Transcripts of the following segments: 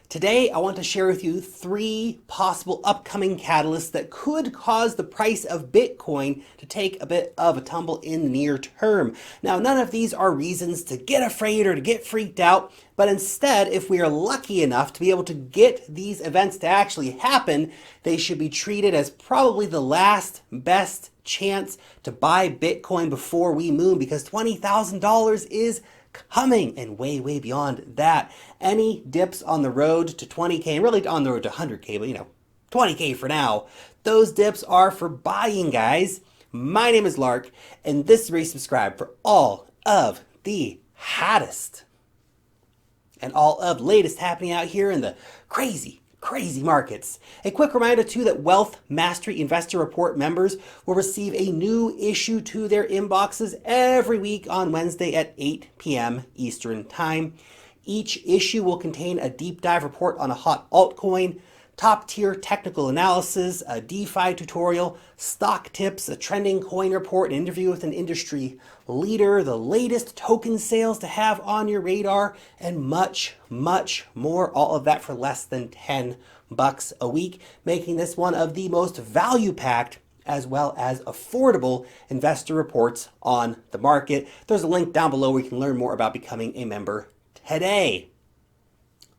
Today, I want to share with you 3 possible upcoming catalysts that could cause the price of Bitcoin to take a bit of a tumble in the near term. Now, none of these are reasons to get afraid or to get freaked out, but instead, if we are lucky enough to be able to get these events to actually happen, they should be treated as probably the last best chance to buy Bitcoin before we moon, because $20,000 is coming and way beyond that. Any dips on the road to 20K, and really on the road to 100K, but 20K for now, those dips are for buying, guys. My name is Lark, and this is where you subscribe for all of the hottest and all of the latest happening out here in the crazy markets. A quick reminder too that Wealth Mastery Investor Report members will receive a new issue to their inboxes every week on Wednesday at 8 p.m. Eastern Time. Each issue will contain a deep dive report on a hot altcoin, top tier technical analysis, a DeFi tutorial, stock tips, a trending coin report, an interview with an industry leader, the latest token sales to have on your radar, and much more. All of that for less than $10 a week, making this one of the most value-packed as well as affordable investor reports on the market. There's a link down below where you can learn more about becoming a member today.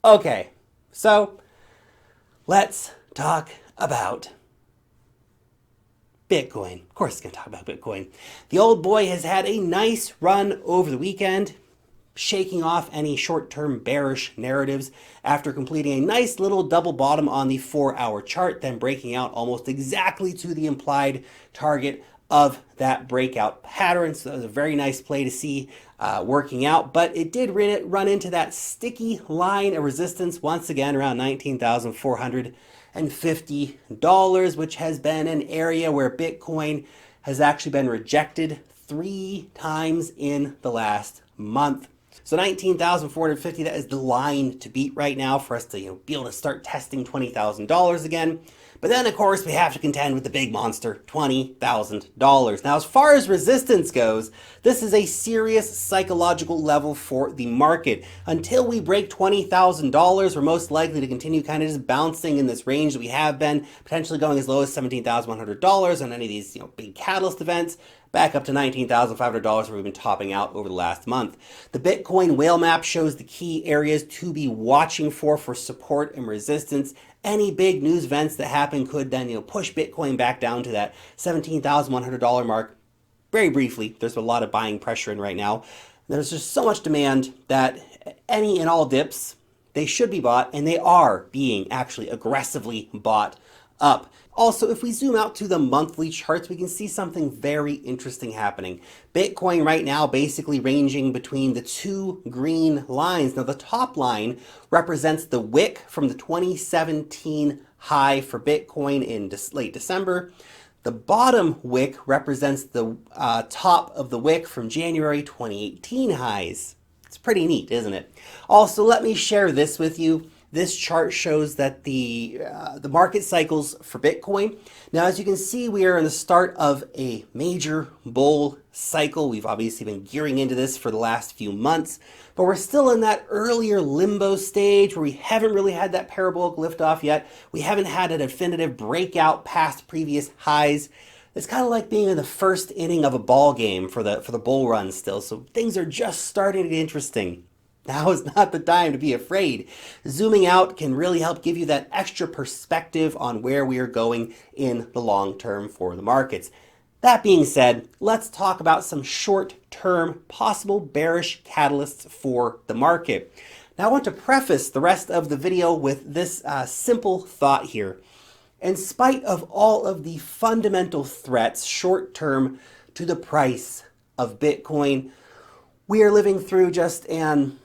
Okay, so let's talk about Bitcoin. Of course, it's going to talk about Bitcoin. The old boy has had a nice run over the weekend, shaking off any short-term bearish narratives after completing a nice little double bottom on the 4-hour chart, then breaking out almost exactly to the implied target of that breakout pattern. So that was a very nice play to see working out, but it did run into that sticky line of resistance once again around $19,450, which has been an area where Bitcoin has actually been rejected 3 times in the last month. So 19,450, that is the line to beat right now for us to be able to start testing $20,000 again. But then, of course, we have to contend with the big monster, $20,000. Now, as far as resistance goes, this is a serious psychological level for the market. Until we break $20,000, we're most likely to continue kind of just bouncing in this range that we have been, potentially going as low as $17,100 on any of these big catalyst events, back up to $19,500 where we've been topping out over the last month. The Bitcoin whale map shows the key areas to be watching for support and resistance. Any big news events that happen could then push Bitcoin back down to that $17,100 mark. Very briefly, there's a lot of buying pressure in right now. There's just so much demand that any and all dips, they should be bought, and they are being actually aggressively bought up. Also, if we zoom out to the monthly charts, we can see something very interesting happening. Bitcoin right now basically ranging between the 2 green lines. Now, the top line represents the wick from the 2017 high for Bitcoin in late December. The bottom wick represents the top of the wick from January 2018 highs. It's pretty neat, isn't it? Also, let me share this with you. This chart shows that the market cycles for Bitcoin. Now, as you can see, we are in the start of a major bull cycle. We've obviously been gearing into this for the last few months, but we're still in that earlier limbo stage where we haven't really had that parabolic liftoff yet. We haven't had a definitive breakout past previous highs. It's kind of like being in the first inning of a ball game for the bull run still. So things are just starting to get interesting. Now is not the time to be afraid. Zooming out can really help give you that extra perspective on where we are going in the long term for the markets. That being said, let's talk about some short-term possible bearish catalysts for the market. Now, I want to preface the rest of the video with this simple thought here. In spite of all of the fundamental threats short-term to the price of Bitcoin, we are living through just an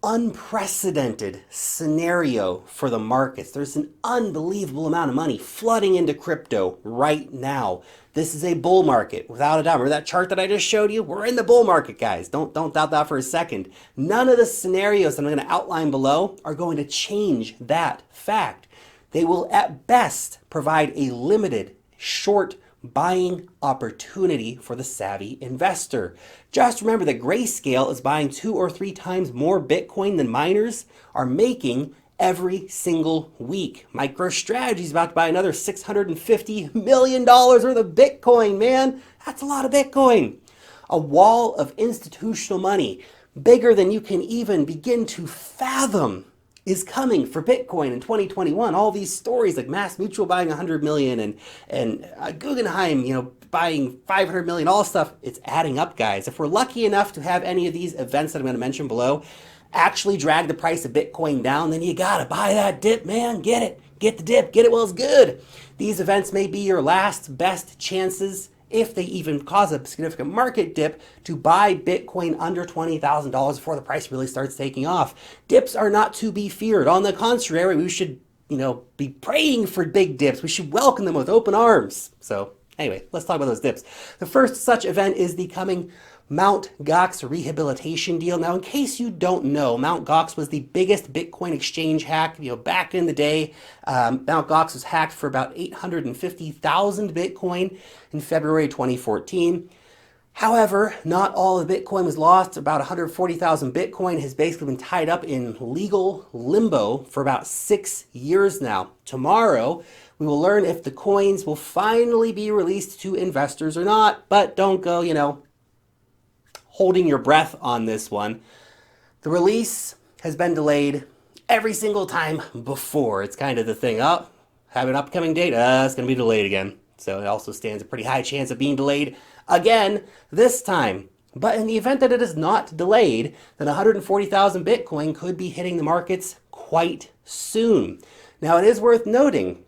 unprecedented scenario for the markets. There's an unbelievable amount of money flooding into crypto right now. This is a bull market, without a doubt. Remember that chart that I just showed you? We're in the bull market, guys. Don't doubt that for a second. None of the scenarios that I'm going to outline below are going to change that fact. They will at best provide a limited, short buying opportunity for the savvy investor. Just remember that Grayscale is buying 2 or 3 times more Bitcoin than miners are making every single week. MicroStrategy is about to buy another $650 million worth of Bitcoin, man. That's a lot of Bitcoin. A wall of institutional money, bigger than you can even begin to fathom, is coming for Bitcoin in 2021. All these stories like Mass Mutual buying 100 million and Guggenheim, buying 500 million, all stuff, it's adding up, guys. If we're lucky enough to have any of these events that I'm going to mention below actually drag the price of Bitcoin down, then you got to buy that dip, man. Get it. Get the dip. Get it while it's good. These events may be your last best chances, if they even cause a significant market dip, to buy Bitcoin under $20,000 before the price really starts taking off. Dips are not to be feared. On the contrary, we should, be praying for big dips. We should welcome them with open arms. So anyway, let's talk about those dips. The first such event is the coming Mt. Gox rehabilitation deal. Now, in case you don't know, Mt. Gox was the biggest Bitcoin exchange hack, back in the day. Mt. Gox was hacked for about 850,000 Bitcoin in February 2014. However, not all of Bitcoin was lost. About 140,000 Bitcoin has basically been tied up in legal limbo for about 6 years now. Tomorrow, we will learn if the coins will finally be released to investors or not, but don't go, holding your breath on this one. The release has been delayed every single time before. It's kind of the thing. Oh, have an upcoming date. It's going to be delayed again. So it also stands a pretty high chance of being delayed again this time. But in the event that it is not delayed, then 140,000 Bitcoin could be hitting the markets quite soon. Now, it is worth noting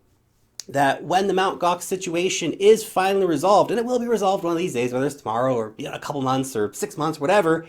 that when the Mt. Gox situation is finally resolved, and it will be resolved one of these days, whether it's tomorrow or a couple months or 6 months, whatever,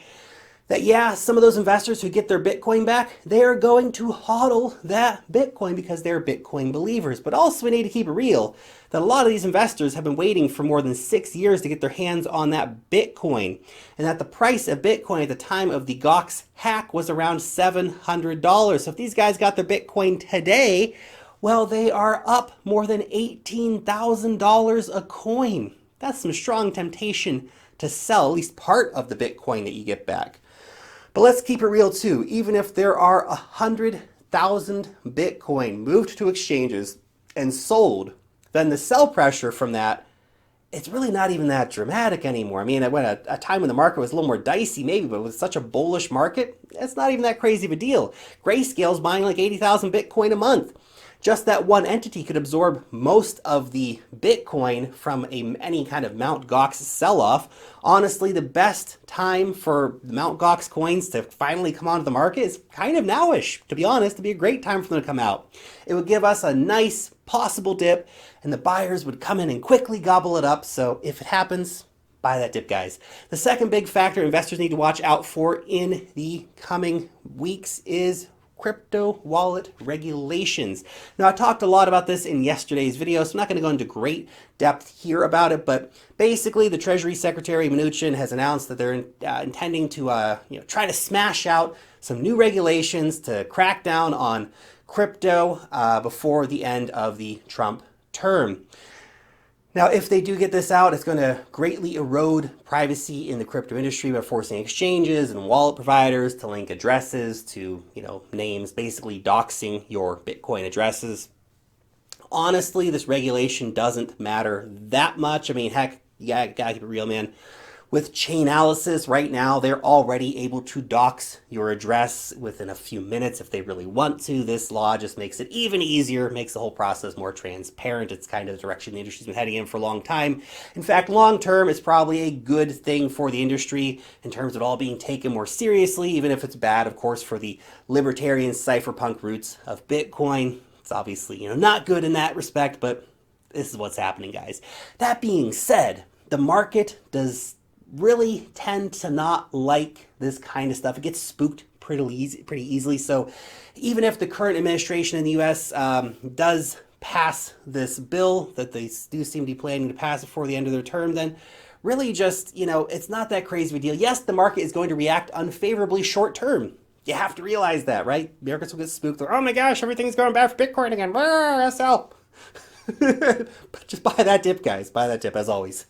that some of those investors who get their Bitcoin back, they're going to hodl that Bitcoin because they're Bitcoin believers. But also we need to keep it real that a lot of these investors have been waiting for more than 6 years to get their hands on that Bitcoin, and that the price of Bitcoin at the time of the Gox hack was around $700. So if these guys got their Bitcoin today, well, they are up more than $18,000 a coin. That's some strong temptation to sell at least part of the Bitcoin that you get back. But let's keep it real too. Even if there are 100,000 Bitcoin moved to exchanges and sold, then the sell pressure from that, it's really not even that dramatic anymore. I mean, at a time when the market was a little more dicey maybe, but with such a bullish market, it's not even that crazy of a deal. Grayscale's buying like 80,000 Bitcoin a month. Just that one entity could absorb most of the Bitcoin from any kind of Mt. Gox sell-off. Honestly, the best time for Mt. Gox coins to finally come onto the market is kind of nowish. To be honest, it'd be a great time for them to come out. It would give us a nice possible dip, and the buyers would come in and quickly gobble it up. So if it happens, buy that dip, guys. The second big factor investors need to watch out for in the coming weeks is crypto wallet regulations. Now, I talked a lot about this in yesterday's video, so I'm not going to go into great depth here about it, but basically the Treasury Secretary Mnuchin has announced that they're intending to try to smash out some new regulations to crack down on crypto before the end of the Trump term. Now, if they do get this out, it's going to greatly erode privacy in the crypto industry by forcing exchanges and wallet providers to link addresses to, names, basically doxing your Bitcoin addresses. Honestly, this regulation doesn't matter that much. I mean, heck, gotta keep it real, man. With Chainalysis right now, they're already able to dox your address within a few minutes if they really want to. This law just makes it even easier, makes the whole process more transparent. It's kind of the direction the industry's been heading in for a long time. In fact, long term, it's probably a good thing for the industry in terms of all being taken more seriously, even if it's bad, of course, for the libertarian cypherpunk roots of Bitcoin. It's obviously, not good in that respect, but this is what's happening, guys. That being said, the market does really tend to not like this kind of stuff. It gets spooked pretty easily. So even if the current administration in the U.S. Does pass this bill that they do seem to be planning to pass before the end of their term, then really just, it's not that crazy of a deal. Yes, the market is going to react unfavorably short term. You have to realize that, right? Americans will get spooked. They're, oh my gosh, everything's going bad for Bitcoin again. SL. But just buy that dip, guys. Buy that dip, as always.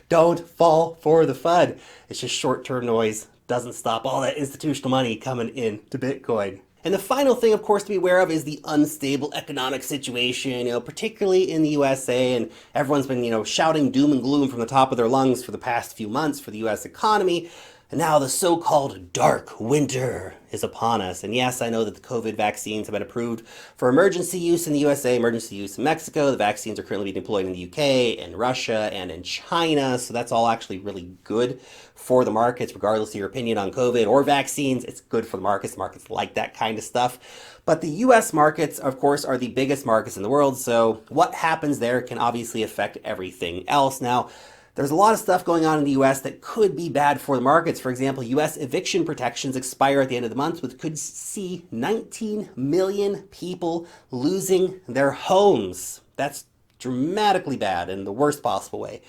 Don't fall for the FUD. It's just short-term noise. Doesn't stop all that institutional money coming in to Bitcoin. And the final thing, of course, to be aware of is the unstable economic situation, particularly in the USA. And everyone's been, shouting doom and gloom from the top of their lungs for the past few months for the US economy. And now the so-called dark winter is upon us. And yes, I know that the COVID vaccines have been approved for emergency use in the USA, emergency use in Mexico. The vaccines are currently being deployed in the UK, in Russia, and in China. So that's all actually really good for the markets, regardless of your opinion on COVID or vaccines. It's good for the markets. The markets like that kind of stuff. But the US markets, of course, are the biggest markets in the world. So what happens there can obviously affect everything else. Now, there's a lot of stuff going on in the US that could be bad for the markets. For example, US eviction protections expire at the end of the month, which could see 19 million people losing their homes. That's dramatically bad in the worst possible way.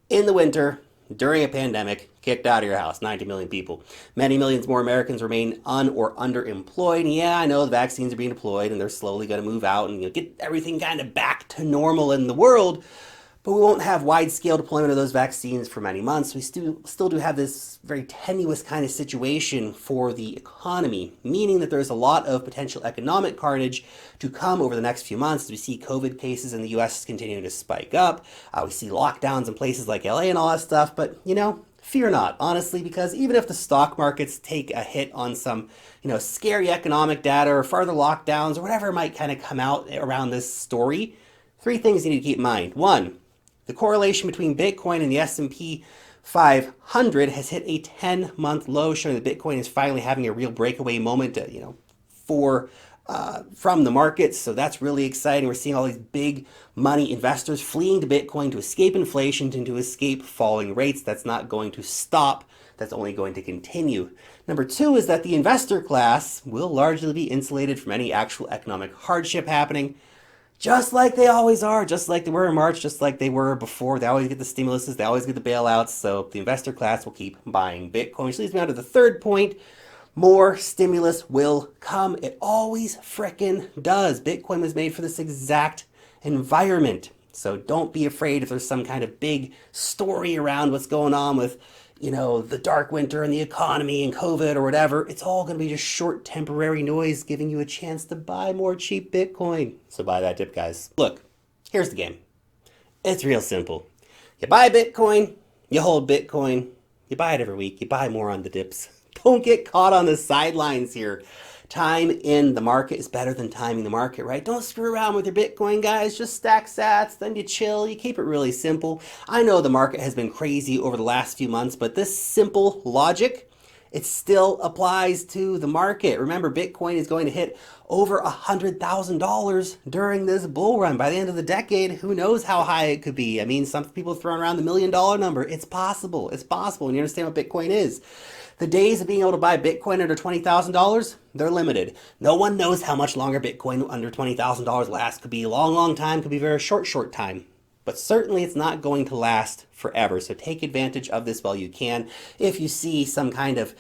In the winter, during a pandemic, kicked out of your house, 90 million people. Many millions more Americans remain un- or underemployed. And yeah, I know the vaccines are being deployed and they're slowly going to move out and get everything kind of back to normal in the world. But we won't have wide-scale deployment of those vaccines for many months. We still do have this very tenuous kind of situation for the economy, meaning that there's a lot of potential economic carnage to come over the next few months as we see COVID cases in the US continuing to spike up. We see lockdowns in places like LA and all that stuff. But, fear not, honestly, because even if the stock markets take a hit on some, scary economic data or further lockdowns or whatever might kind of come out around this story, three things you need to keep in mind. One, the correlation between Bitcoin and the S&P 500 has hit a 10-month low, showing that Bitcoin is finally having a real breakaway moment, from the markets. So that's really exciting. We're seeing all these big money investors fleeing to Bitcoin to escape inflation and to escape falling rates. That's not going to stop. That's only going to continue. Number two is that the investor class will largely be insulated from any actual economic hardship happening. Just like they always are, just like they were in March, just like they were before. They always get the stimuluses, they always get the bailouts, so the investor class will keep buying Bitcoin. Which leads me on to the third point. More stimulus will come. It always frickin' does. Bitcoin was made for this exact environment. So don't be afraid if there's some kind of big story around what's going on with the dark winter and the economy and COVID or whatever. It's all going to be just short temporary noise giving you a chance to buy more cheap Bitcoin. So buy that dip, guys. Look, here's the game. It's real simple. You buy Bitcoin, you hold Bitcoin, you buy it every week, you buy more on the dips. Don't get caught on the sidelines here. Time in the market is better than timing the market, right? Don't screw around with your Bitcoin, guys. Just stack sats, then you chill. You keep it really simple. I know the market has been crazy over the last few months, but this simple logic, it still applies to the market. Remember, Bitcoin is going to hit over $100,000 during this bull run. By the end of the decade, who knows how high it could be? I mean, some people throwing around the $1 million number. It's possible. It's possible. And you understand what Bitcoin is. The days of being able to buy Bitcoin under $20,000, they're limited. No one knows how much longer Bitcoin under $20,000 lasts. Could be a long, long time, could be a very short, short time. But certainly it's not going to last forever. So take advantage of this while you can. If you see some kind of,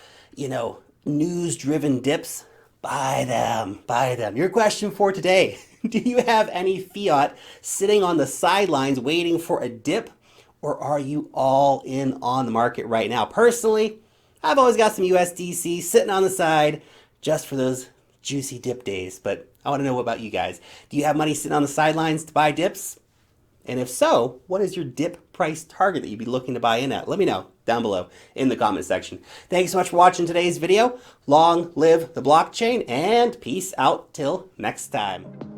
news-driven dips, buy them, buy them. Your question for today, do you have any fiat sitting on the sidelines waiting for a dip? Or are you all in on the market right now? Personally, I've always got some USDC sitting on the side just for those juicy dip days. But I want to know what about you guys. Do you have money sitting on the sidelines to buy dips? And if so, what is your dip price target that you'd be looking to buy in at? Let me know down below in the comment section. Thanks so much for watching today's video. Long live the blockchain and peace out till next time.